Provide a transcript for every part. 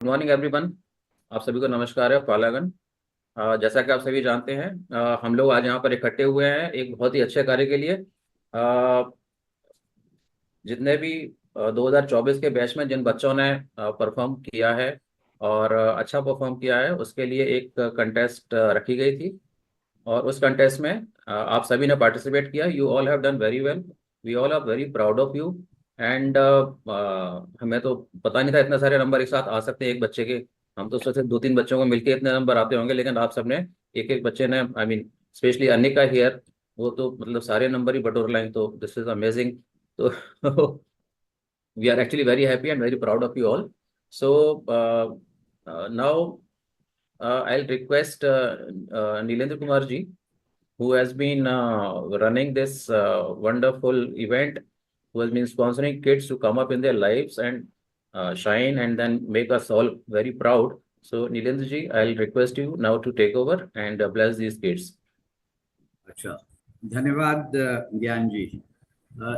Good morning everyone. आप सभी को नमस्कार है फालागन। जैसा कि आप सभी जानते हैं, हम लोग आज यहाँ पर इकट्ठे हुए हैं एक बहुत ही अच्छे कार्य के लिए। जितने भी 2024 के बैच में जिन बच्चों ने परफॉर्म किया है और अच्छा परफॉर्म किया है, उसके लिए एक कंटेस्ट रखी गई थी। और उस कंटेस्ट में आप सभी ने पार्टिसिपेट किया। You all have done very well. We all are very proud of you. And हमें तो पता नहीं था इतने सारे नंबर एक साथ आ सकते हैं एक बच्चे के। हम तो सोचे दो तीन बच्चों को मिलके इतने नंबर आते होंगे, लेकिन आप सबने एक एक बच्चे ने, I mean specially Anika here, वो तो मतलब सारे नंबर ही बटोर लाए। तो दिस इज अमेजिंग। तो we are actually very happy and very proud of you all. So now I'll request Nilendra Kumar ji, who has been running this wonderful event, who has been sponsoring kids to come up in their lives and shine and then make us all very proud. So Nilendra ji, I'll request you now to take over and bless these kids. अच्छा, धन्यवाद ज्ञान जी।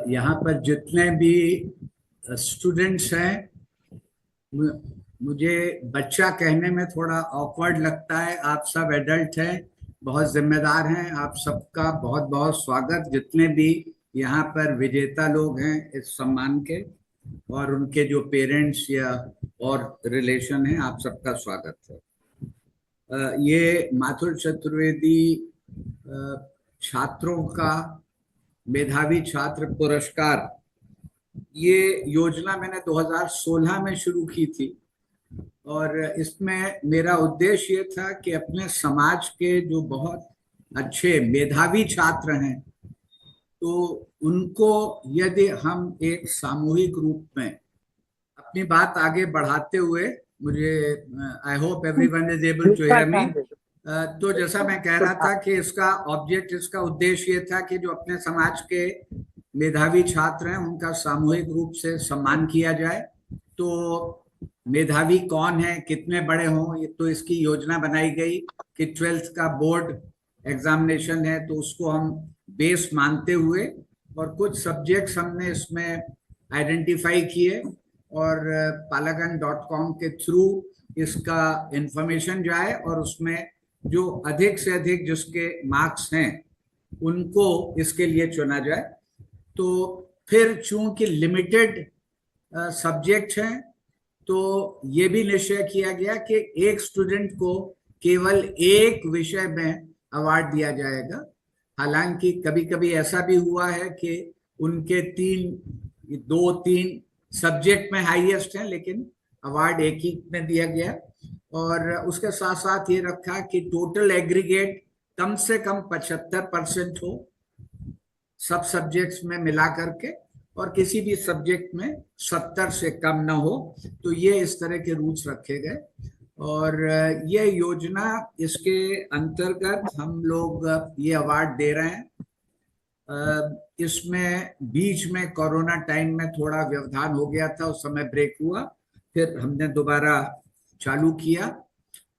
यहाँ पर जितने भी students हैं, मुझे बच्चा कहने में थोड़ा ऑकवर्ड लगता है। आप सब एडल्ट हैं, बहुत जिम्मेदार हैं। आप सबका बहुत बहुत स्वागत। जितने भी यहाँ पर विजेता लोग हैं इस सम्मान के और उनके जो पेरेंट्स या और रिलेशन हैं, आप सबका स्वागत है। ये माथुर चतुर्वेदी छात्रों का मेधावी छात्र पुरस्कार, ये योजना मैंने 2016 में शुरू की थी और इसमें मेरा उद्देश्य ये था कि अपने समाज के जो बहुत अच्छे मेधावी छात्र हैं, तो उनको यदि हम एक सामूहिक रूप में अपनी बात आगे बढ़ाते हुए, मुझे I hope everyone is able to hear me. तो जैसा मैं कह रहा था कि इसका ऑब्जेक्ट, इसका उद्देश्य ये था कि जो अपने समाज के मेधावी छात्र हैं उनका सामूहिक रूप से सम्मान किया जाए। तो मेधावी कौन है, कितने बड़े हों, ये तो इसकी योजना बनाई गई कि 12th का बोर्ड एग्जामिनेशन है तो उसको हम बेस मानते हुए और कुछ सब्जेक्ट्स हमने इसमें आइडेंटिफाई किए और palagan.com के थ्रू इसका इंफॉर्मेशन जाए और उसमें जो अधिक से अधिक जिसके मार्क्स हैं उनको इसके लिए चुना जाए। तो फिर चूंकि लिमिटेड सब्जेक्ट हैं, तो ये भी निश्चय किया गया कि एक स्टूडेंट को केवल एक विषय में अवार्ड दिया जाएगा। हालांकि कभी कभी ऐसा भी हुआ है कि उनके 2-3 सब्जेक्ट में हाईएस्ट हैं, लेकिन अवार्ड एक ही में दिया गया। और उसके साथ साथ ये रखा कि टोटल एग्रीगेट कम से कम 75% हो सब सब्जेक्ट्स में मिला करके, और किसी भी सब्जेक्ट में 70 से कम ना हो। तो ये इस तरह के रूल्स रखे गए और ये योजना, इसके अंतर्गत हम लोग ये अवार्ड दे रहे हैं। इसमें बीच में कोरोना टाइम में थोड़ा व्यवधान हो गया था, उस समय ब्रेक हुआ, फिर हमने दोबारा चालू किया।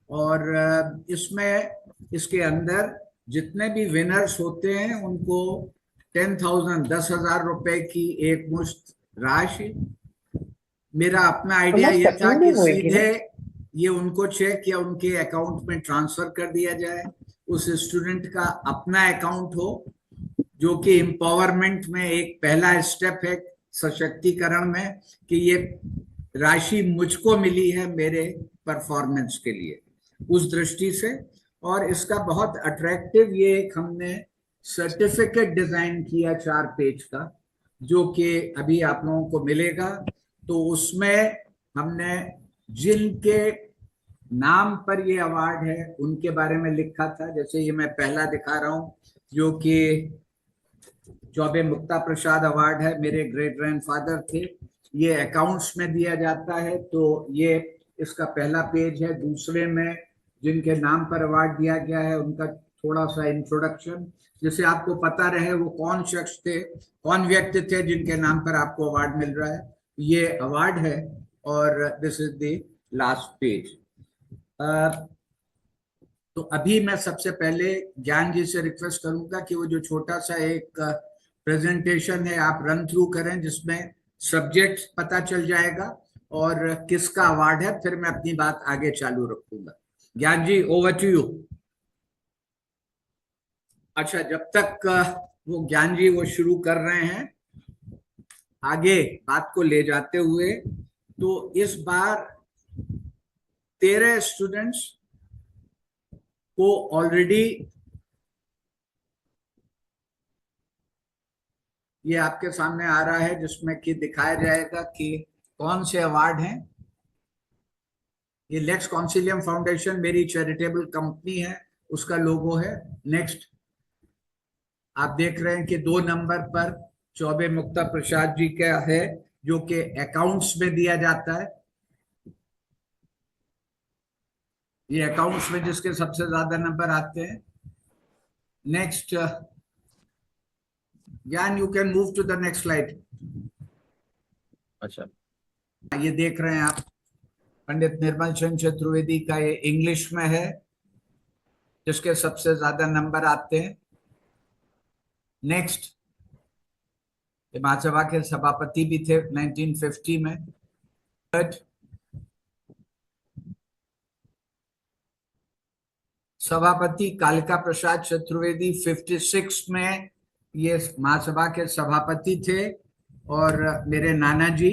और इसमें, इसके अंदर जितने भी विनर्स होते हैं उनको 10,000 रुपए की एक मुश्त राशि। मेरा अपना आइडिया ये था कि सीधे ये उनको चेक या उनके अकाउंट में ट्रांसफर कर दिया जाए। उस स्टूडेंट का अपना अकाउंट हो, जो कि एम्पावरमेंट में एक पहला स्टेप है, सशक्तिकरण में, कि ये राशि मुझको मिली है मेरे परफॉर्मेंस के लिए, उस दृष्टि से। और इसका बहुत अट्रैक्टिव ये एक हमने सर्टिफिकेट डिजाइन किया 4 पेज का, जो कि अभी आप लोगों को मिलेगा। तो उसमें हमने जिनके नाम पर ये अवार्ड है उनके बारे में लिखा था। जैसे ये मैं पहला दिखा रहा हूँ, जो कि चौबे मुक्ता प्रसाद अवार्ड है, मेरे ग्रेट ग्रैंडफादर थे। ये अकाउंट्स में दिया जाता है, तो ये इसका पहला पेज है। दूसरे में जिनके नाम पर अवार्ड दिया गया है उनका थोड़ा सा इंट्रोडक्शन, जिससे आपको पता रहे वो कौन शख्स थे, कौन व्यक्ति थे जिनके नाम पर आपको अवार्ड मिल रहा है। ये अवार्ड है और this is the last page. तो अभी मैं सबसे पहले ज्ञान जी से रिक्वेस्ट करूंगा कि वो जो छोटा सा एक प्रेजेंटेशन है आप रन थ्रू करें, जिसमें सब्जेक्ट पता चल जाएगा और किसका अवार्ड है, फिर मैं अपनी बात आगे चालू रखूंगा। ज्ञान जी, ओवर टू यू। अच्छा, जब तक वो ज्ञान जी वो शुरू कर रहे हैं आगे बात को ले जाते हुए, तो इस बार 13 स्टूडेंट्स को ऑलरेडी, ये आपके सामने आ रहा है जिसमें कि दिखाया जाएगा कि कौन से अवार्ड हैं। ये लेक्स कॉन्सिलियम फाउंडेशन मेरी चैरिटेबल कंपनी है, उसका लोगो है। नेक्स्ट, आप देख रहे हैं कि 2 नंबर पर चौबे मुक्ता प्रसाद जी का है, जो कि अकाउंट्स में दिया जाता है। ये अकाउंट्स में जिसके सबसे ज्यादा नंबर आते हैं। Next, Gyan, you can move to the next slide. अच्छा, ये देख रहे हैं आप, पंडित निर्मल चंद चतुर्वेदी का ये इंग्लिश में है, जिसके सबसे ज्यादा नंबर आते हैं। नेक्स्ट, महासभा के सभापति भी थे 1950 में। सभापति कालिका प्रसाद चतुर्वेदी 56 में ये महासभा के सभापति थे। और मेरे नाना जी,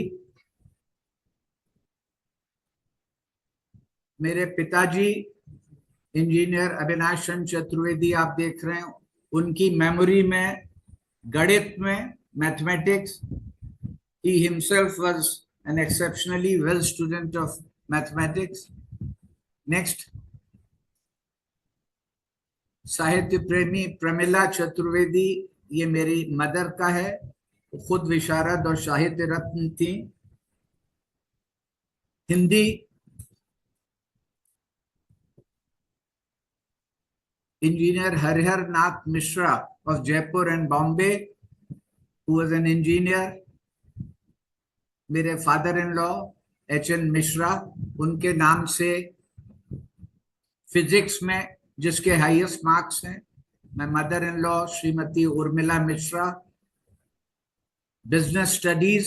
मेरे पिताजी इंजीनियर अविनाश चंद्र चतुर्वेदी आप देख रहे हैं, उनकी मेमोरी में गणित में, mathematics, he himself was an exceptionally well student of mathematics. Next, साहित्य प्रेमी प्रमिला चतुर्वेदी, ये मेरी मदर का है, खुद विशारद और साहित्य रत्न थी। Hindi, engineer Harihar Nath Mishra of Jaipur and Bombay, who was an engineer. मेरे father in law H.N. Mishra, उनके नाम से फिजिक्स में जिसके हाईएस्ट मार्क्स हैं। मैं mother in law Shrimati Urmila Mishra, business studies,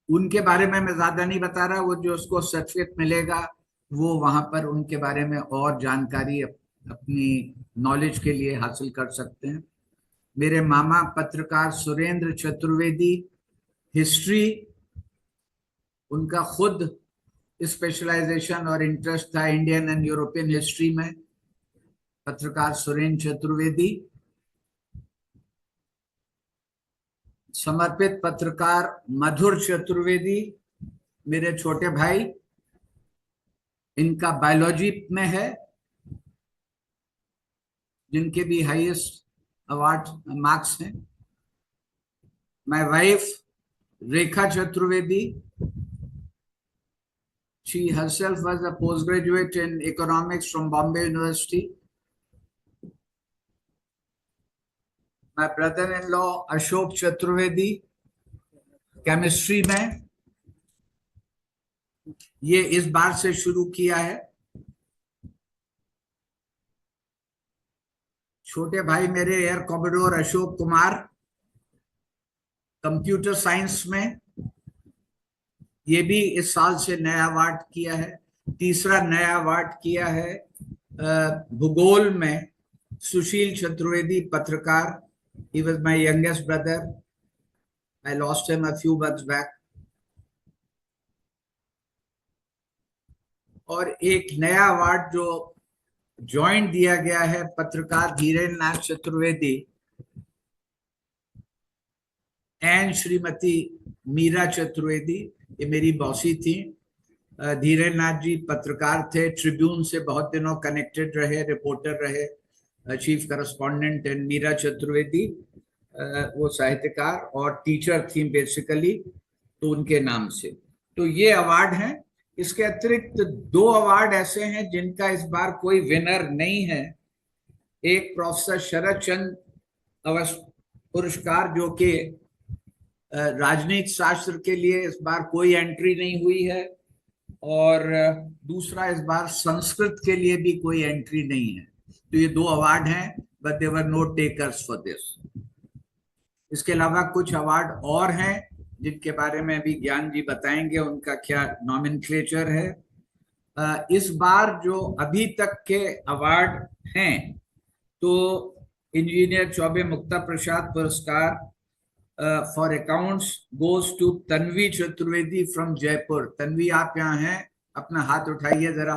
उनके बारे में मैं ज्यादा नहीं बता रहा, वो जो उसको सर्टिफिकेट मिलेगा वो वहां पर उनके बारे में और जानकारी अपनी नॉलेज के लिए हासिल कर सकते हैं। मेरे मामा पत्रकार सुरेंद्र चतुर्वेदी, हिस्ट्री, उनका खुद स्पेशलाइजेशन और इंटरेस्ट था इंडियन एंड यूरोपियन हिस्ट्री में। पत्रकार सुरेंद्र चतुर्वेदी। समर्पित पत्रकार मधुर चतुर्वेदी, मेरे छोटे भाई, इनका बायोलॉजी में है, जिनके भी हाईएस्ट अवार्ड मार्क्स हैं। My wife Rekha Chaturvedi, she herself was a postgraduate in economics from Bombay University. My brother-in-law Ashok Chaturvedi, chemistry में, ये इस बार से शुरू किया है। छोटे भाई मेरे air commodore Ashok Kumar, computer science में, ये भी इस साल से नया अवार्ड किया है। तीसरा नया अवार्ड किया है भूगोल में सुशील चतुर्वेदी, पत्रकार। he was my youngest brother, I lost him a few months back. और एक नया अवार्ड जो ज्वाइंट दिया गया है पत्रकार धीरेन्द्र नाथ चतुर्वेदी एंड श्रीमती मीरा चतुर्वेदी, ये मेरी बॉसी थी। धीरेन्द्र नाथ जी पत्रकार थे, ट्रिब्यून से बहुत दिनों कनेक्टेड रहे, रिपोर्टर रहे, chief correspondent. And Meera Chaturvedi वो साहित्यकार और टीचर थी बेसिकली, तो उनके नाम से। तो ये अवार्ड हैं। इसके अतिरिक्त 2 अवार्ड ऐसे हैं जिनका इस बार कोई विनर नहीं है। एक प्रोफेसर शरद चंद्र अवस्थी पुरस्कार, जो कि राजनीति शास्त्र के लिए इस बार कोई एंट्री नहीं हुई है, और दूसरा इस बार संस्कृत के लिए भी कोई एंट्री नहीं है। तो ये 2 अवार्ड हैं, but there were no takers for this. इसके अलावा कुछ अवार्ड और हैं जिनके बारे में अभी ज्ञान जी बताएंगे उनका क्या नॉमेनक्लेचर है। इस बार जो अभी तक के अवार्ड हैं, तो इंजीनियर चौबे मुक्ता प्रसाद पुरस्कार for accounts goes to Tanvi Chaturvedi from Jaipur. Tanvi, आप यहाँ हैं? अपना हाथ उठाइए जरा।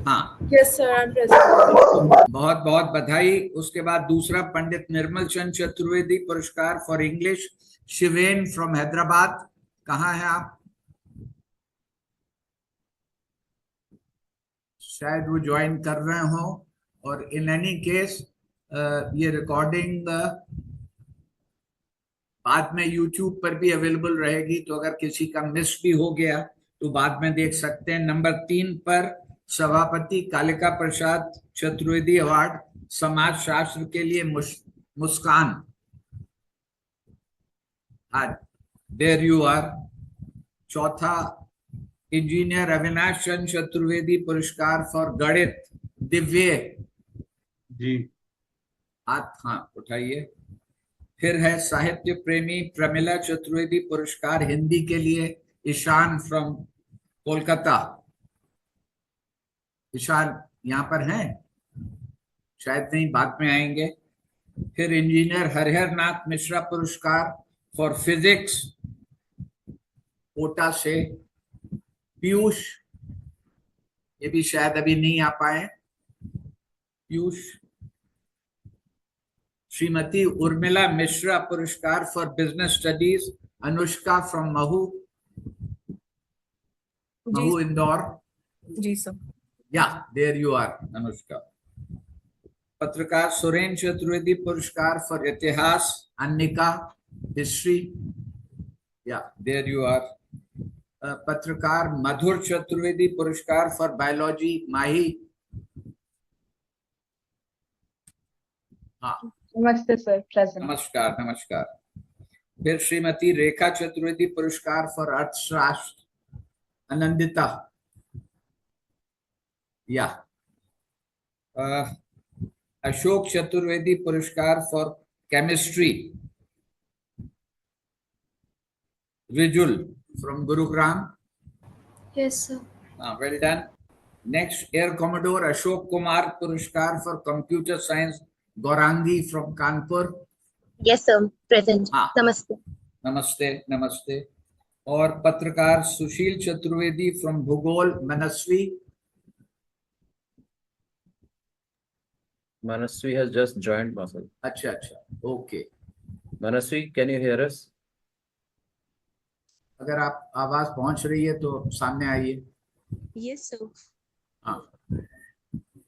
हाँ, yes sir, I am present. बहुत बहुत बधाई। उसके बाद दूसरा पंडित निर्मल चंद चतुर्वेदी पुरस्कार for English, Shiven from Hyderabad. कहाँ हैं आप? शायद वो ज्वाइन कर रहे हो। और इन एनी केस ये रिकॉर्डिंग बाद में यूट्यूब पर भी अवेलेबल रहेगी, तो अगर किसी का मिस भी हो गया तो बाद में देख सकते हैं। नंबर 3 पर सभापति कालिका प्रसाद चतुर्वेदी अवार्ड, समाज शास्त्र के लिए मुस्कान। हाँ, देयर यू आर। चौथा इंजीनियर अविनाश चंद्र चतुर्वेदी पुरस्कार फॉर गणित, दिव्य जी। हाथ हाँ उठाइए। फिर है साहित्य प्रेमी प्रमिला चतुर्वेदी पुरस्कार हिंदी के लिए, ईशान फ्रॉम कोलकाता। ईशान यहाँ पर हैं? शायद नहीं, बाद में आएंगे। फिर इंजीनियर हरिहर नाथ मिश्रा पुरस्कार फॉर फिजिक्स, कोटा से। पीयूष, ये भी शायद अभी नहीं आ पाए। पीयूष। श्रीमती उर्मिला मिश्रा पुरस्कार for business studies, Anushka from Mhow Indore. जी sir. Yeah there you are Anushka. पत्रकार सुरेन चतुर्वेदी पुरस्कार फॉर इतिहास, Annika history. Yeah there you are. पत्रकार मधुर चतुर्वेदी पुरस्कार फॉर बायोलॉजी, माही। हाँ, नमस्ते सर, प्रेजेंट। नमस्कार नमस्कार। फिर श्रीमती रेखा चतुर्वेदी पुरस्कार फॉर अर्थशास्त्र, आनंदिता। या अशोक चतुर्वेदी पुरस्कार for chemistry, Rijul from Gurugram. Yes sir. Well done. Next air commodore Ashok Kumar पुरस्कार for computer science, Gaurangi from Kanpur. Yes sir, present. हाँ। नमस्ते। नमस्ते नमस्ते। और पत्रकार सुशील चतुर्वेदी फ्रॉम भूगोल, मनस्वी। Manasvi has just joined, Basal. अच्छा अच्छा, okay. Manasvi, can you hear us? अगर आप आवाज पहुंच रही है तो सामने आइए। Yes sir. हाँ,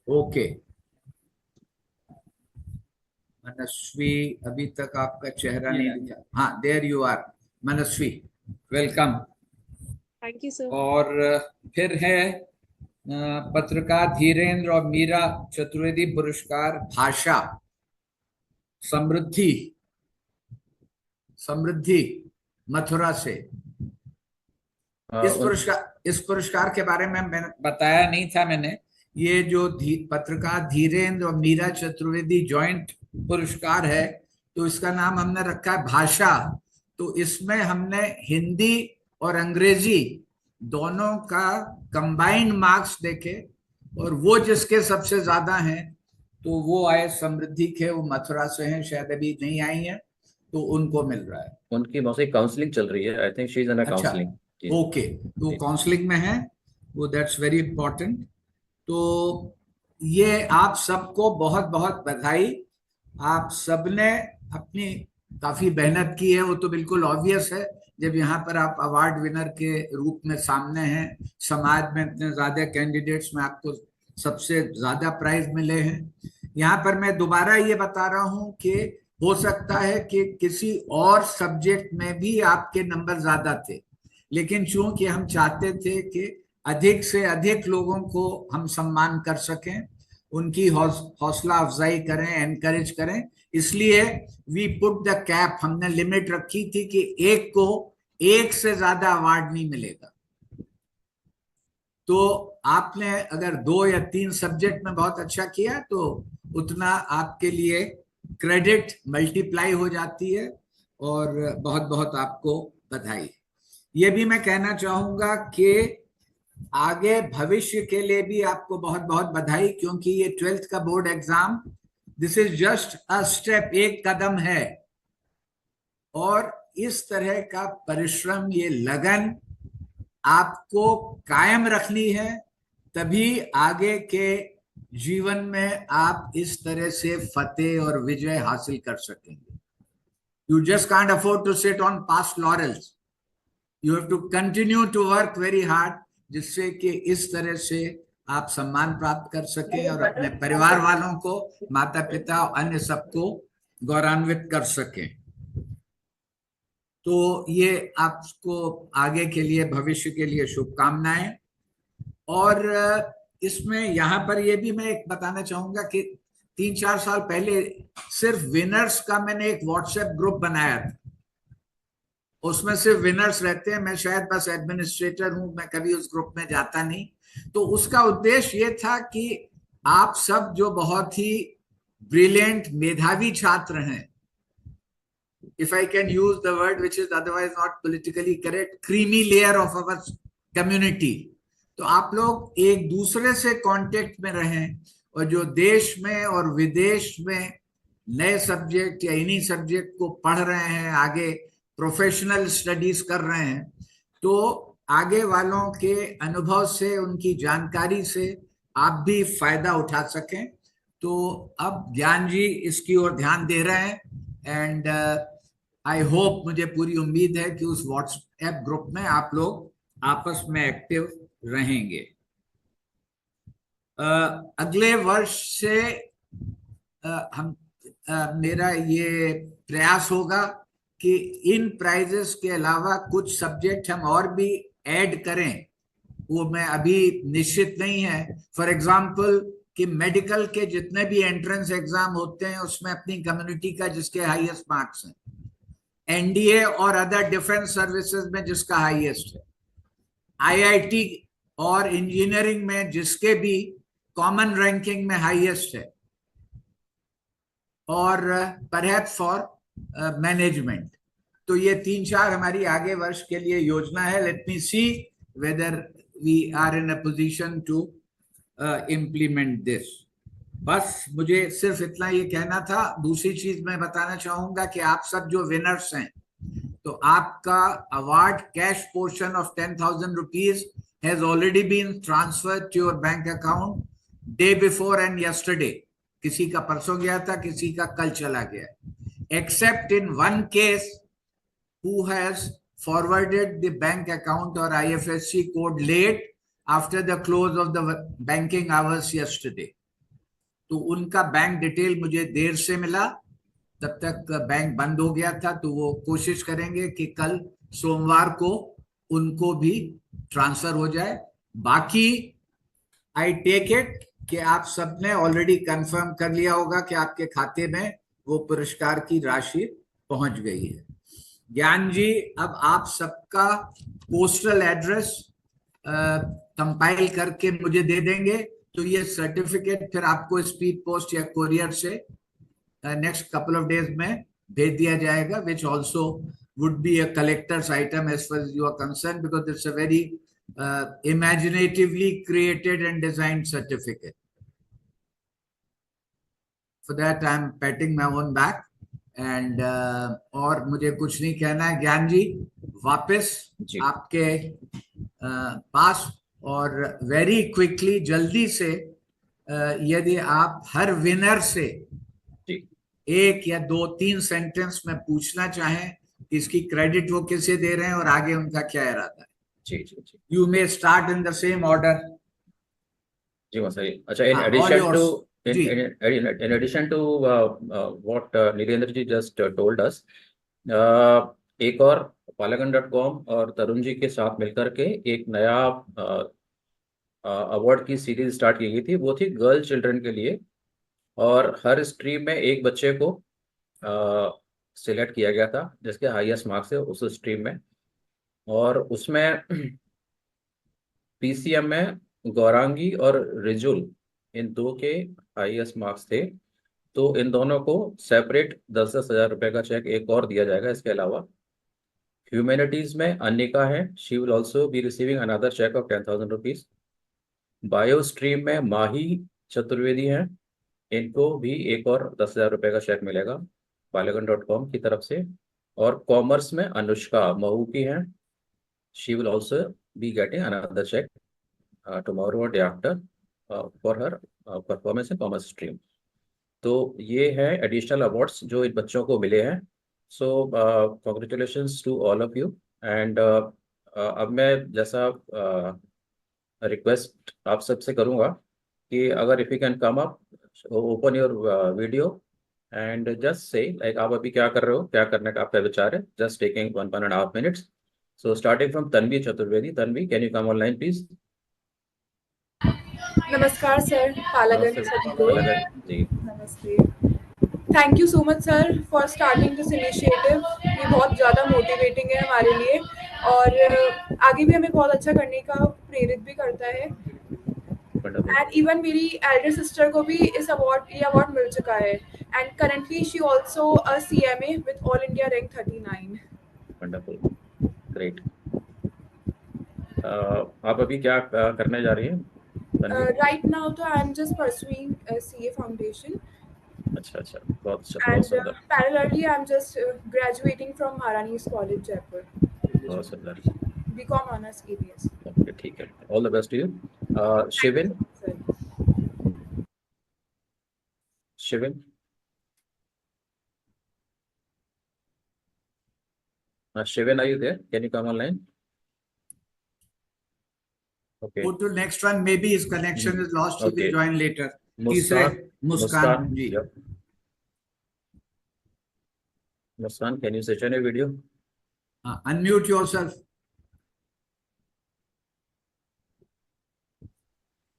ओके। मनस्वी, अभी तक आपका चेहरा नहीं दिखा। हाँ, there you are Manasvi, welcome. Thank you sir. और फिर है पत्रकार धीरेन्द्र और मीरा चतुर्वेदी पुरस्कार, भाषा, समृद्धि समृद्धि मथुरा से। इस पुरस्कार के बारे में मैंने बताया नहीं था। मैंने ये जो पत्रकार धीरेन्द्र और मीरा चतुर्वेदी जॉइंट पुरस्कार है, तो इसका नाम हमने रखा है भाषा। तो इसमें हमने हिंदी और अंग्रेजी दोनों का कंबाइंड मार्क्स देखे, और वो जिसके सबसे ज्यादा हैं तो वो आए समृद्धि के, वो मथुरा से हैं, शायद अभी नहीं आई हैं, तो उनको मिल रहा है। उनकी मौसी काउंसलिंग चल रही है, I think she is in a अच्छा, काउंसलिंग। ओके, तो काउंसलिंग में है वो, दैट्स वेरी इंपॉर्टेंट। तो ये आप सबको बहुत बहुत बधाई। आप सबने अपनी काफी मेहनत की है, वो तो बिल्कुल ऑब्वियस है जब यहाँ पर आप अवार्ड विनर के रूप में सामने हैं। समाज में इतने ज्यादा कैंडिडेट्स में आपको सबसे ज्यादा प्राइज मिले हैं। यहाँ पर मैं दोबारा ये बता रहा हूँ कि हो सकता है कि किसी और सब्जेक्ट में भी आपके नंबर ज्यादा थे, लेकिन चूंकि हम चाहते थे कि अधिक से अधिक लोगों को हम सम्मान कर सकें, उनकी हौसला अफजाई करें, एनकरेज करें, इसलिए वी पुट द कैप, हमने लिमिट रखी थी कि एक को एक से ज्यादा अवार्ड नहीं मिलेगा। तो आपने अगर 2 या 3 सब्जेक्ट में बहुत अच्छा किया तो उतना आपके लिए क्रेडिट मल्टीप्लाई हो जाती है, और बहुत बहुत आपको बधाई। ये भी मैं कहना चाहूंगा कि आगे भविष्य के लिए भी आपको बहुत बहुत बधाई, क्योंकि ये 12th का board exam, this is just a step, एक कदम है। और इस तरह का परिश्रम, ये लगन आपको कायम रखनी है, तभी आगे के जीवन में आप इस तरह से फतेह और विजय हासिल कर सकेंगे। You just can't afford to sit on past laurels, you have to continue to work very hard, जिससे कि इस तरह से आप सम्मान प्राप्त कर सकें और अपने परिवार वालों को, माता पिता और अन्य सबको गौरवान्वित कर सकें। तो ये आपको आगे के लिए, भविष्य के लिए शुभकामनाएं। और इसमें यहाँ पर ये भी मैं एक बताना चाहूंगा कि 3-4 साल पहले सिर्फ विनर्स का मैंने एक व्हाट्सएप ग्रुप बनाया था। उसमें सिर्फ विनर्स रहते हैं, मैं शायद बस एडमिनिस्ट्रेटर हूं, मैं कभी उस ग्रुप में जाता नहीं। तो उसका उद्देश्य ये था कि आप सब जो बहुत ही ब्रिलियंट, मेधावी छात्र हैं, if I can use the word which is otherwise not politically correct, creamy layer of our community, तो आप लोग एक दूसरे से कांटेक्ट में रहें, और जो देश में और विदेश में नए सब्जेक्ट या इन्हीं सब्जेक्ट को पढ़ रहे हैं, आगे प्रोफेशनल स्टडीज कर रहे हैं, तो आगे वालों के अनुभव से, उनकी जानकारी से आप भी फायदा उठा सकें। तो अब ज्ञान जी इसकी ओर ध्यान दे रहे हैं, एंड आई होप, मुझे पूरी उम्मीद है कि उस व्हाट्सएप ग्रुप में आप लोग आपस में एक्टिव रहेंगे। अगले वर्ष से मेरा ये प्रयास होगा कि इन प्राइजेस के अलावा कुछ सब्जेक्ट हम और भी ऐड करें। वो मैं अभी निश्चित नहीं है। फॉर एग्जाम्पल कि मेडिकल के जितने भी एंट्रेंस एग्जाम होते हैं, उसमें अपनी कम्युनिटी का जिसके हाईएस्ट मार्क्स हैं, एनडीए और अदर डिफेंस सर्विसेज में जिसका हाईएस्ट है, आईआईटी और इंजीनियरिंग में जिसके भी कॉमन रैंकिंग में हाईएस्ट है, और परहैप्स फॉर मैनेजमेंट। तो ये 3-4 हमारी आगे वर्ष के लिए योजना है। Let me see whether we are in a position to implement this. बस मुझे सिर्फ इतना ये कहना था। दूसरी चीज मैं बताना चाहूंगा कि आप सब जो विनर्स हैं, तो आपका award cash portion of 10,000 rupees has already been transferred to your bank account day before and yesterday. किसी का परसों गया था, किसी का कल चला गया, accept in one case who has forwarded the bank account or IFSC code late after the close of the banking hours yesterday. तो उनका बैंक डिटेल मुझे देर से मिला, तब तक बैंक बंद हो गया था। तो वो कोशिश करेंगे कि कल सोमवार को उनको भी ट्रांसफर हो जाए। बाकी आई टेक इट कि आप सबने ऑलरेडी कंफर्म कर लिया होगा कि आपके खाते में वो पुरस्कार की राशि पहुंच गई है। ज्ञान जी, अब आप सबका पोस्टल एड्रेस कंपाइल करके मुझे दे देंगे, तो ये सर्टिफिकेट फिर आपको स्पीड पोस्ट या कोरियर से नेक्स्ट कपल ऑफ डेज में भेज दिया जाएगा, which also would be a collector's item as far as you are concerned, because it's a very imaginatively created and designed certificate. For that I am patting my own back. And और मुझे कुछ नहीं कहना है। ज्ञान जी, वापस आपके पास, और वेरी क्विकली, जल्दी से, यदि आप हर विनर से एक या 2-3 सेंटेंस में पूछना चाहें कि इसकी क्रेडिट वो किसे दे रहे हैं और आगे उनका क्या इरादा है। जी जी जी, you may start in the same order. जी वो सही। अच्छा, in addition to what Nilendra ji just told us, एक और Palagan.com और तरुण जी के साथ मिलकर के एक नया अवार्ड की सीरीज स्टार्ट की गई थी। वो थी गर्ल चिल्ड्रन के लिए, और हर स्ट्रीम में एक बच्चे को सिलेक्ट किया गया था जिसके हाईएस्ट मार्क्स है उस स्ट्रीम में। और उसमें पीसीएम में गौरांगी और रिजुल, इन दो के हाईएस्ट मार्क्स थे। तो इन दोनों को सेपरेट 10,000 रुपए का चेक एक और दिया जाएगा इसके अलावा। ह्यूमैनिटीज में अनिका है, she will also be receiving another cheque of 10,000 rupees. Bio stream में माही चतुर्वेदी है, इनको भी एक और 10,000 रुपये का चेक मिलेगा Palagon.com की तरफ से। और कॉमर्स में अनुष्का महू की है, she will also be getting another cheque tomorrow और day after for her performance in commerce stream. तो ये है एडिशनल अवार्ड्स जो इन बच्चों को मिले हैं। So congratulations to all of you. And अब मैं जैसा रिक्वेस्ट आप सबसे करूँगा कि अगर if you can come up, open your video and just say like आप अभी क्या कर रहे हो, क्या करने का आपका विचार है, just taking 1.5 minutes. So starting from Tanvi Chaturvedi. Tanvi, can you come online please? नमस्कार सर, पालागन नमस्ते। सभी को अलग जी। नमस्ते। Thank you so much sir for starting this initiative. ये बहुत ज़्यादा मोटिवेटिंग है हमारे लिए और आगे भी हमें बहुत अच्छा करने का प्रेरित भी करता है। वंडरफुल। एंड इवन मेरी एल्डर सिस्टर को भी ये अवार्ड मिल चुका है and currently she also a CMA with all India rank 39। Wonderful, great. आप अभी क्या करने जा रही हैं तन्वी? राइट नाउ तो I am just pursuing CA foundation अच्छा अच्छा, बहुत अच्छा, बहुत and सुंदर। parallelly I'm just graduating from Maharani's College, Jaipur. बहुत सुंदर। BCom honors ABS. ओके, ठीक है, all the best to you. Shivin, Sir. Shivin, Shivin, are you there? Can you come online? Okay. Go to next one. Maybe his connection is lost. He Okay. will join later. मुस्कान, तीसरे मुस्कान जी। yep. Muskan, can you switch on your video? Unmute yourself.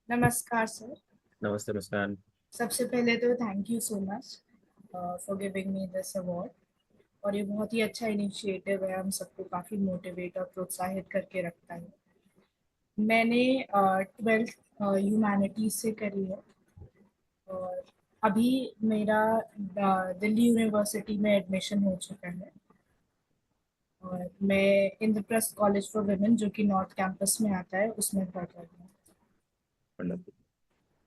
नमस्कार sir. नमस्ते मुस्कान। सबसे पहले तो thank you so much for giving me this award. और ये बहुत ही अच्छा इनिशिएटिव है, हम सबको काफ़ी मोटिवेट और प्रोत्साहित करके रखता है। मैंने 12th ह्यूमैनिटीज से करी है और अभी मेरा दिल्ली यूनिवर्सिटी में एडमिशन हो चुका है और मैं इंद्रप्रस्थ कॉलेज फॉर वुमेन जो कि नॉर्थ कैंपस में आता है उसमें पढ़ रही हूँ। Wonderful.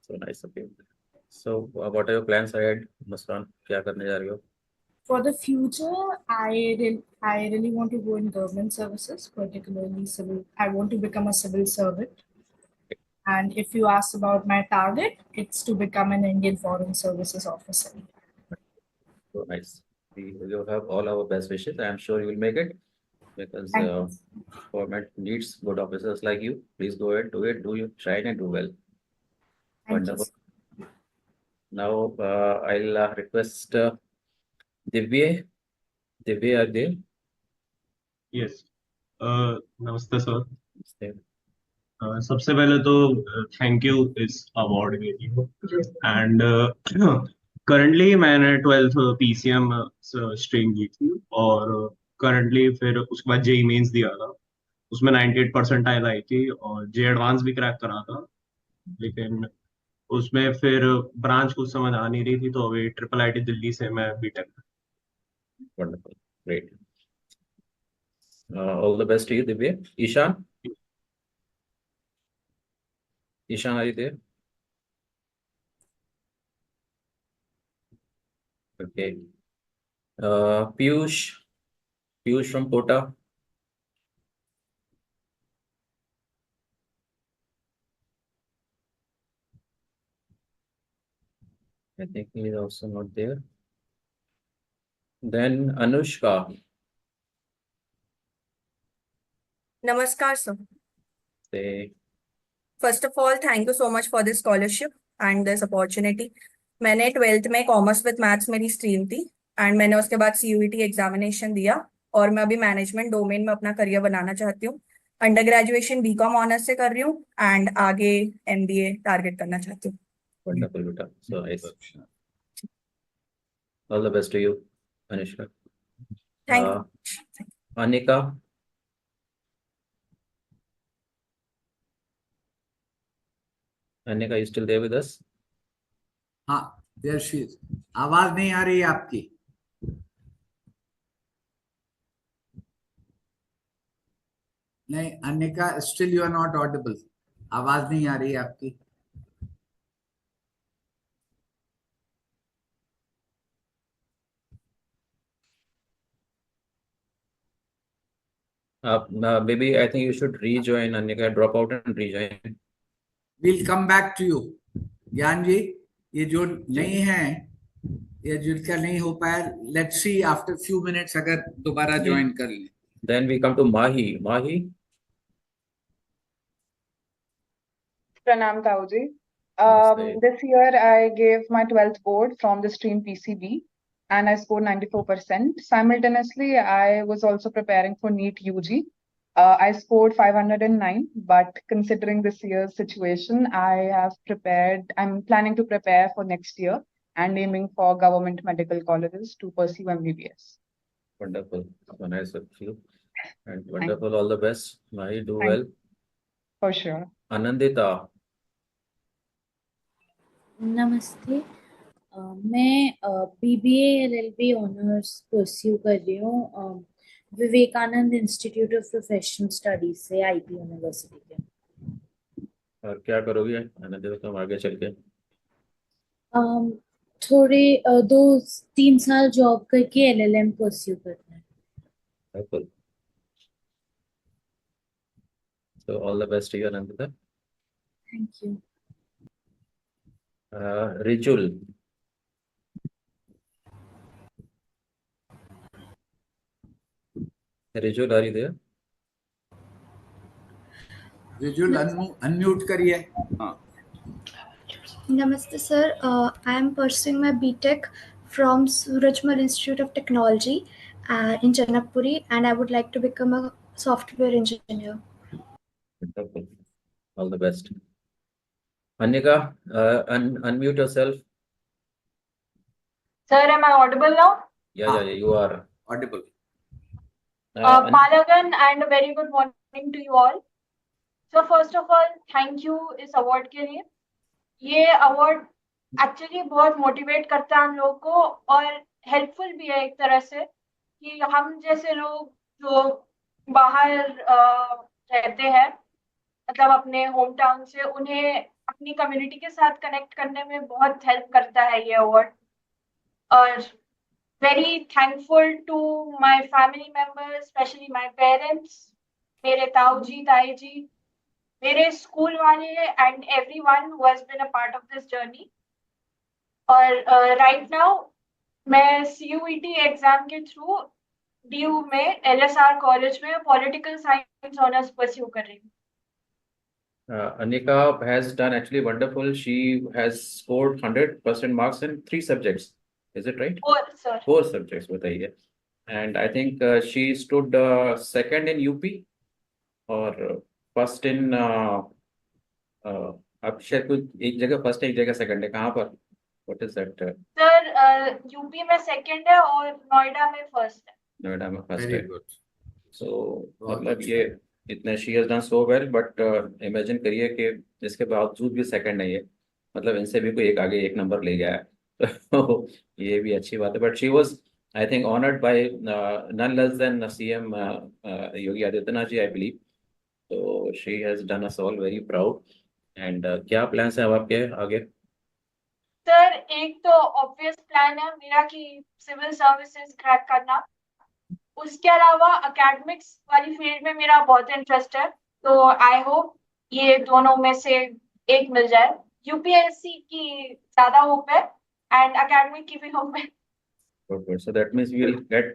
So nice of you. So what are your plans ahead, मुस्कान? क्या करने जा रही हो? For the future, I really want to go in government services, particularly civil. I want to become a civil servant. And if you ask about my target, it's to become an Indian Foreign Services officer. So nice. You have all our best wishes. I am sure you will make it because Thank you. government needs good officers like you. Please go ahead, do it, do you shine and do well. Thank Wonderful. you. Now I'll request Divya. Divya, are there? Yes, नमस्ते sir. Namaste. सबसे पहले तो thank you इस award के लिए। And currently मैंने 12th PCM stream दी थी और करंटली फिर उसके बाद जेई मेंस दिया था, उसमें 98 परसेंटाइल आई थी और जे एडवांस भी क्रैक करा था, लेकिन उसमें फिर ब्रांच कुछ समझ आ नहीं रही थी तो अभी IIIT दिल्ली से मैं BTech. Wonderful. Great. All the best to you, Divya. Ishan? Ishan, are you there? Okay. Piyush. Piyush from Kota. I think he is also not there. Then Anushka. Namaskar, sir. Say, First of all, thank you so much for this scholarship and this opportunity. मैंने 12th में commerce with maths मेरी stream थी and मैंने उसके बाद CUET examination दिया और मैं अभी मैनेजमेंट डोमेन में अपना करियर बनाना चाहती हूँ। अंडर ग्रेजुएशन BCom ऑनर्स से कर रही हूँ एंड आगे MBA टारगेट करना चाहती हूँ। wonderful, beta. So nice. All the best to you, Anushka. Thank you. Anika. Anika, you still there with us? हाँ, there she is. आवाज नहीं आ रही है आपकी। नहीं Anika, still you are not audible, आवाज नहीं आ रही है आपकी। आप maybe I think you should rejoin, Anika, drop out and rejoin. Will come back to you. Gyan ji, ये जो जी नहीं है, ये जिनका नहीं हो पाया, let's see after few minutes अगर दोबारा जी ज्वाइन कर लें। then we come to Mahi. Mahi, Pranam Tauji. namaste. This year I gave my 12th board from the stream PCB and I scored 94%. Simultaneously, I was also preparing for NEET UG. I scored 509, but considering this year's situation, I'm planning to prepare for next year and aiming for government medical colleges to pursue MBBS. Wonderful. So nice of you. And Thank wonderful. All the best. Mahi, do Thank well. for sure. Anandita. नमस्ते। मैं BBA LLB honours pursue कर रही हूँ Vivekananda institute of professional studies से IB university के। और क्या करोगे आनंद, तुम आगे चल के? थोड़े 2-3 साल जॉब करके LLM परस्यू करना है। Cool. So all the best to you, Anandita. Thank you. Rijul. Rijul, are you there? Rijul unmute करिए। हाँ, Namaste, sir. I am pursuing my BTech from Surajmal Institute of Technology in Janakpuri, and I would like to become a software engineer. Wonderful. All the best. Anika, unmute yourself. Sir, am I audible now? Yeah, you are. Audible. Palagan, and a very good morning to you all. So first of all, thank you इस award के लिए। ये award actually बहुत motivate करता है हम लोग को और helpful भी है एक तरह से कि हम जैसे लोग जो बाहर रहते हैं, मतलब अपने होम टाउन से, उन्हें अपनी कम्युनिटी के साथ कनेक्ट करने में बहुत हेल्प करता है ये अवार्ड। और very thankful to my family members, especially my parents, मेरे ताऊ जी, ताई जी, मेरे स्कूल वाले and everyone who has been a part of this journey. और right now मैं CUET एग्जाम के थ्रू DU में LSR कॉलेज में पॉलिटिकल साइंस ऑनर्स परस्यू कर रही हूँ। Anika has done actually wonderful. She has scored 100% marks in 3 subjects. Is it right? 4 sir. 4 subjects बताइए. And I think she stood second in UP or first in अब शायद कुछ एक जगह first है, एक जगह सेकंड है, कहाँ पर? What is that? Sir UP में सेकंड है और नोएडा में फर्स्ट है। नोएडा में फर्स्ट वेरी है। गुड। So बहुत मतलब अच्छा। ये इतने she has done so well, but imagine करिए कि इसके बावजूद भी सेकंड नहीं है, मतलब इनसे भी कोई एक आगे एक नंबर ले गया है तो ये भी अच्छी बात है। But she was I think honoured by none less than CM Yogi Adityanath ji, I believe. तो she has done us all very proud. And क्या प्लान्स हैं अब आपके आगे? सर एक तो ऑब्वियस प्लान है मेरा कि सिविल सर्विसेज क्रैक करना, उसके अलावा एकेडमिक्स वाली फील्ड में मेरा बहुत इंटरेस्ट है, तो आई होप ये दोनों में से एक मिल जाए। यूपीएससी की ज्यादा होप है एंड एकेडमिक की भी होप है। Good. So that means we will get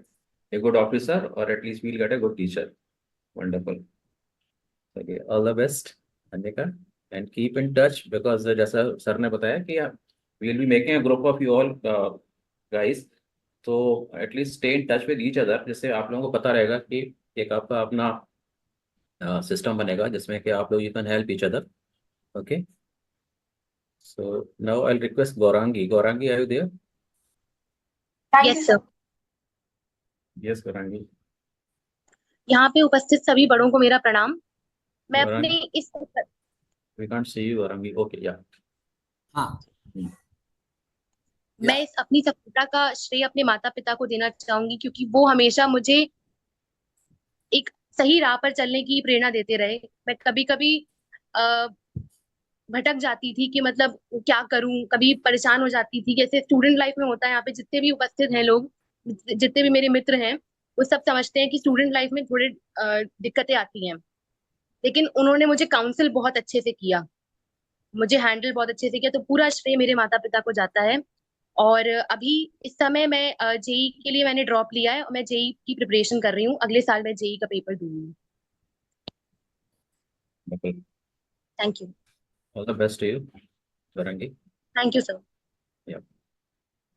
a good officer or at least we'll get a good teacher. Wonderful. Okay, all the best, Anika, and keep in touch because जैसा sir ने बताया कि we will be making a group of you all guys, तो at least stay in touch with each other, जिससे आप लोगों को पता रहेगा कि एक आपका अपना सिस्टम बनेगा जिसमें कि आप लोग you can help each other. Okay, so now I request Gaurangi. Gaurangi, are you there? Thank you yes sir. Yes Gaurangi. यहाँ पे उपस्थित सभी बड़ों को मेरा प्रणाम। मैं अपने गौरांगी, इस we can't see you Gaurangi. Okay, या हाँ, मैं इस अपनी सफलता का श्रेय अपने माता पिता को देना चाहूंगी, क्योंकि वो हमेशा मुझे एक सही राह पर चलने की प्रेरणा देते रहे। मैं कभी कभी भटक जाती थी कि मतलब क्या करूं, कभी परेशान हो जाती थी। जैसे स्टूडेंट लाइफ में होता है, यहाँ पे जितने भी उपस्थित हैं लोग, जितने भी मेरे मित्र हैं, वो सब समझते हैं कि स्टूडेंट लाइफ में थोड़े दिक्कतें आती हैं। लेकिन उन्होंने मुझे काउंसिल बहुत अच्छे से किया, मुझे हैंडल बहुत अच्छे से किया, तो पूरा श्रेय मेरे माता पिता को जाता है। और अभी इस समय मैं जेई के लिए मैंने ड्रॉप लिया है और मैं जेई की प्रिपरेशन कर रही हूँ। अगले साल मैं जेई का पेपर दूंगी। बिल्कुल। Thank you. All the best to you, Swarangi. Thank you sir.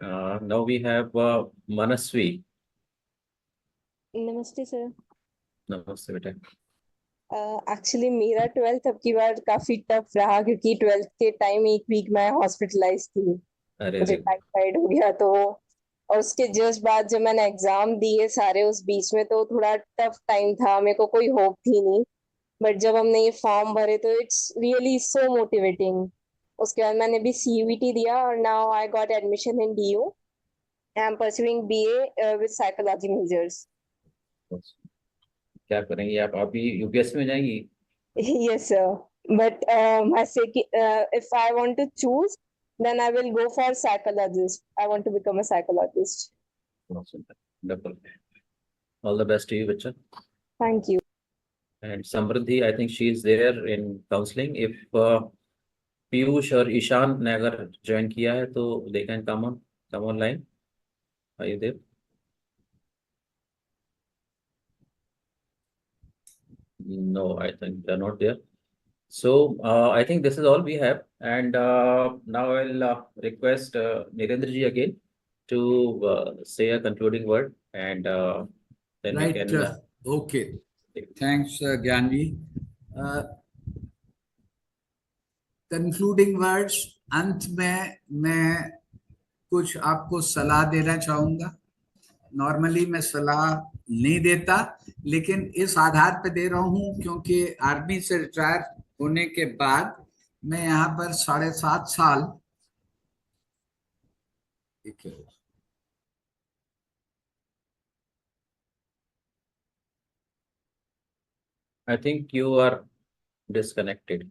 Now we have Manasvi. नमस्ते सर। नमस्ते बेटा। एक्चुअली मेरा 12th अब की बार काफी टफ रहा, क्योंकि 12th के टाइम एक वीक मैं हॉस्पिटलाइज थी, अरे मुझे रे। टाइफाइड हो गया तो। और उसके जस्ट बाद जब मैंने एग्जाम दिए सारे, उस बीच में तो थोड़ा टफ टाइम था, मेरे को कोई होप थी नहीं। बट जब हमने ये फॉर्म भरे तो इट्स रियली सो मोटिवेटिंग। उसके बाद मैंने भी सीयूईटी दिया और now I got admission in DU. I am pursuing BA with psychology measures. क्या करेंगी आप? अभी यूपीएससी में जाएंगी? Yes, sir. But if I want to choose, then I will go for psychologist. I want to become a psychologist. Wonderful. All the best to you, Bachcha. Thank you. And Samriddhi, I think she is there in counseling. If Piyush or Ishan ने अगर join किया है तो they can come online. Are you there? No, I think they're not there. So I think this is all we have, and now I'll request Nirendra ji again to say a concluding word, and then we can. Okay. Thanks, Gyanvi. Concluding words, अंत में मैं कुछ आपको सलाह देना चाहूंगा। Normally मैं सलाह नहीं देता, लेकिन इस आधार पे दे रहा हूं क्योंकि आर्मी से रिटायर होने के बाद मैं यहाँ पर 7.5 साल I think you are disconnected.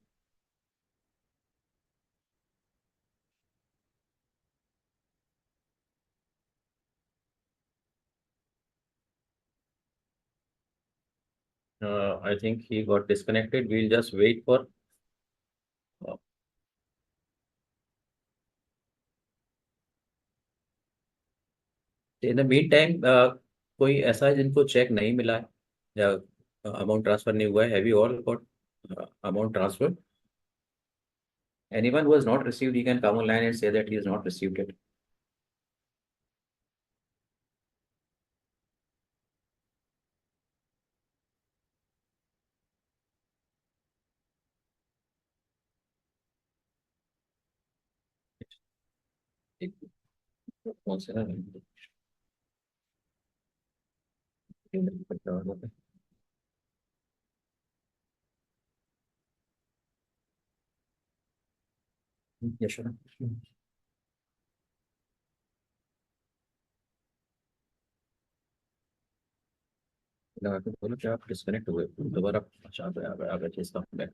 I think he got disconnected. We'll just wait for. In the meantime, कोई ऐसा है जिनको चेक नहीं मिला है या अमाउंट ट्रांसफर नहीं हुआ है? Have you all got amount transfer? Anyone who has not received, he can come online and say that he has not received it. कौन सा है? Yes, sure. बोलो क्या आप डिस्कनेक्ट हुए दोबारा? अच्छा आ गए इसका back.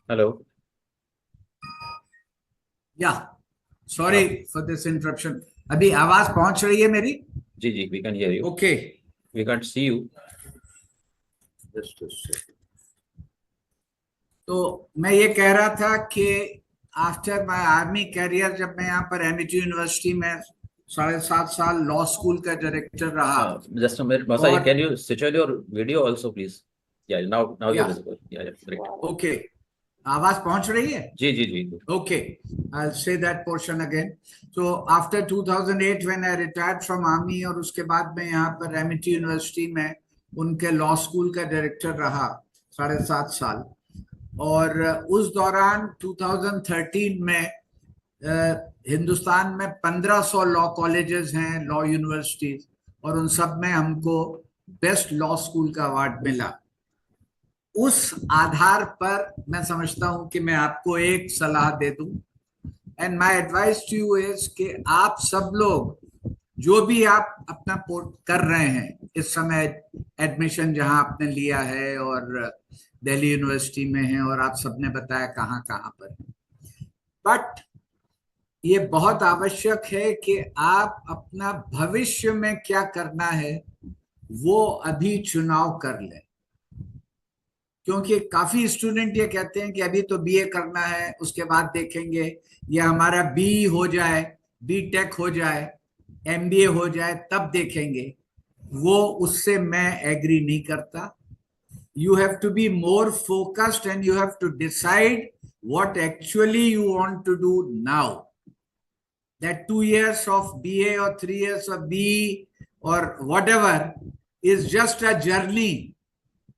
Hello. Yeah sorry for this interruption. अभी आवाज पहुंच रही है मेरी? जी जी, we can hear you. Okay, we can see you. तो मैं ये कह रहा था कि आफ्टर माय आर्मी करियर, जब मैं यहाँ पर एमईटी यूनिवर्सिटी में 7.5 साल लॉ स्कूल का डायरेक्टर रहा। Just a minute Masa, can you switch on your video also please? Yeah now you are visible. Yeah great. Okay, आवाज पहुंच रही है? जी जी जी। Okay, I will say that portion again. So after 2008 when I retired from army, और उसके बाद मैं यहाँ पर एमईटी यूनिवर्सिटी में उनके लॉ स्कूल का डायरेक्टर रहा 7.5 साल। और उस दौरान 2013 में हिंदुस्तान में 1500 लॉ कॉलेजेस हैं, लॉ यूनिवर्सिटीज, और उन सब में हमको बेस्ट लॉ स्कूल का अवार्ड मिला। उस आधार पर मैं समझता हूं कि मैं आपको एक सलाह दे दूं, and my advice to you is कि आप सब लोग जो भी आप अपना कर रहे हैं इस समय, एडमिशन जहां आपने लिया है और दिल्ली यूनिवर्सिटी में है और आप सबने बताया कहाँ कहाँ पर, बट ये बहुत आवश्यक है कि आप अपना भविष्य में क्या करना है वो अभी चुनाव कर लें। क्योंकि काफी स्टूडेंट ये कहते हैं कि अभी तो बीए करना है, उसके बाद देखेंगे, या हमारा बी हो जाए, बीटेक हो जाए, एमबीए हो जाए, तब देखेंगे। वो उससे मैं एग्री नहीं करता। You have to be more focused and you have to decide what actually you want to do now. That 2 years of BA or 3 years of BE or whatever is just a journey.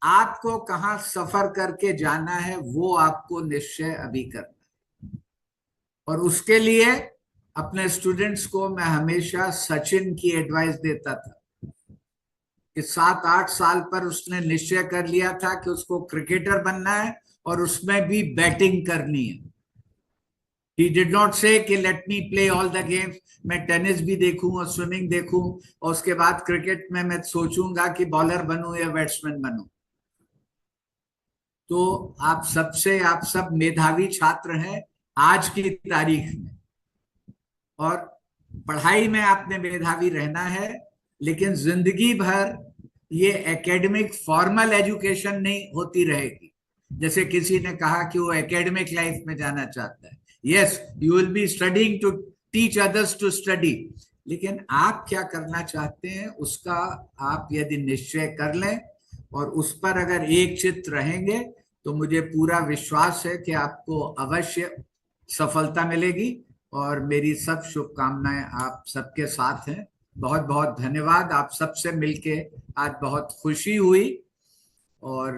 आपको कहाँ सफर करके जाना है वो आपको निश्चय अभी करना है। और उसके लिए अपने स्टूडेंट्स को मैं हमेशा सचिन की एडवाइस देता था कि 7-8 साल पर उसने निश्चय कर लिया था कि उसको क्रिकेटर बनना है और उसमें भी बैटिंग करनी है। He did not say कि let me play all the games, मैं टेनिस भी देखूं और स्विमिंग देखूं और उसके बाद क्रिकेट में मैं सोचूंगा कि बॉलर बनूं या बैट्समैन बनूं। तो आप सब मेधावी छात्र हैं आज की तारीख में, और पढ़ाई में आपने मेधावी रहना है, लेकिन जिंदगी भर ये एकेडमिक फॉर्मल एजुकेशन नहीं होती रहेगी। जैसे किसी ने कहा कि वो एकेडमिक लाइफ में जाना चाहता है, yes you will be studying to teach others to study, लेकिन आप क्या करना चाहते हैं उसका आप यदि निश्चय कर लें और उस पर अगर एक चित्त रहेंगे तो मुझे पूरा विश्वास है कि आपको अवश्य सफलता मिलेगी। और मेरी सब शुभकामनाएं आप सबके साथ हैं। बहुत बहुत धन्यवाद। आप सबसे मिलके आज बहुत खुशी हुई और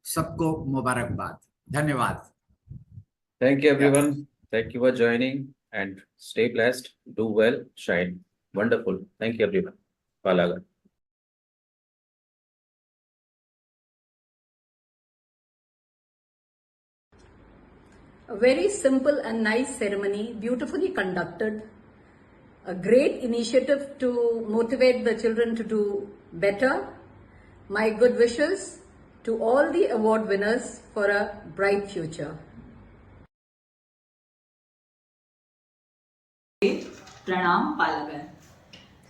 सबको मुबारकबाद। धन्यवाद। Thank you everyone. Thank you for joining and stay blessed. Do well, shine. Wonderful. Thank you everyone. Palagar. A very simple and nice ceremony, beautifully conducted. A great initiative to motivate the children to do better. My good wishes to all the award winners for a bright future. प्रणाम पालागर।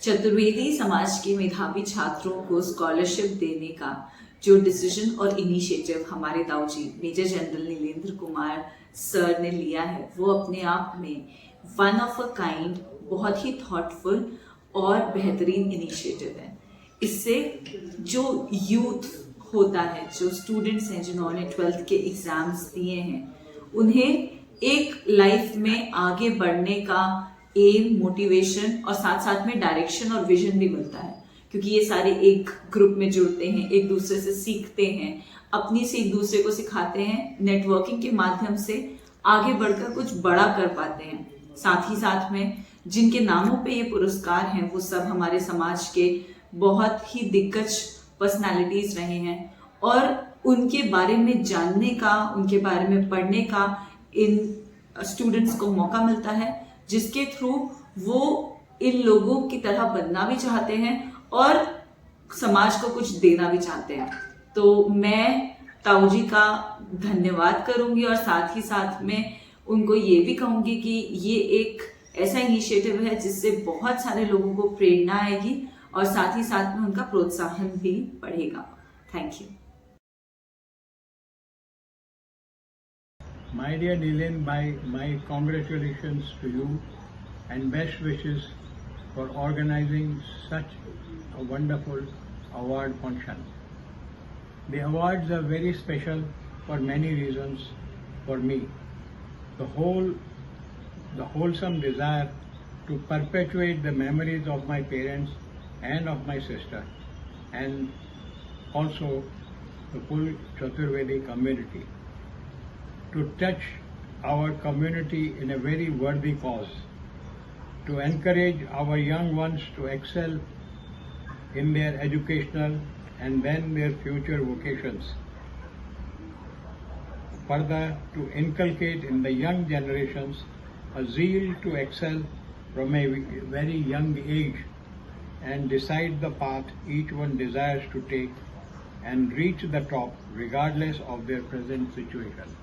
चतुर्वेदी समाज के मेधावी छात्रों को scholarship देने का जो decision और इनिशिएटिव हमारे ताऊजी major general Nilendra Kumar sir ने लिया है, वो अपने आप में वन ऑफ अ काइंड, बहुत ही थॉटफुल और बेहतरीन इनिशिएटिव है। इससे जो यूथ होता है, जो स्टूडेंट्स हैं जिन्होंने 12th के एग्जाम्स दिए हैं, उन्हें एक लाइफ में आगे बढ़ने का एम, मोटिवेशन और साथ साथ में डायरेक्शन और विजन भी मिलता है, क्योंकि ये सारे एक ग्रुप में जुड़ते हैं, एक दूसरे से सीखते हैं, अपनी से एक दूसरे को सिखाते हैं, नेटवर्किंग के माध्यम से आगे बढ़कर कुछ बड़ा कर पाते हैं। साथ ही साथ में जिनके नामों पे ये पुरस्कार हैं वो सब हमारे समाज के बहुत ही दिग्गज पर्सनालिटीज रहे हैं और उनके बारे में जानने का, उनके बारे में पढ़ने का इन स्टूडेंट्स को मौका मिलता है, जिसके थ्रू वो इन लोगों की तरह बनना भी चाहते हैं और समाज को कुछ देना भी चाहते हैं। तो मैं ताऊजी का धन्यवाद करूंगी और साथ ही साथ में उनको ये भी कहूंगी कि ये एक ऐसा इनिशिएटिव है जिससे बहुत सारे लोगों को प्रेरणा आएगी और साथ ही साथ में उनका प्रोत्साहन भी बढ़ेगा। Thank you. My dear Nilen, my congratulations to you and best wishes for organizing such a wonderful award function. The awards are very special for many reasons for me. The wholesome desire to perpetuate the memories of my parents and of my sister, and also the full Chaturvedi community, to touch our community in a very worthy cause, to encourage our young ones to excel in their educational and then their future vocations, further to inculcate in the young generations a zeal to excel from a very young age and decide the path each one desires to take and reach the top regardless of their present situation.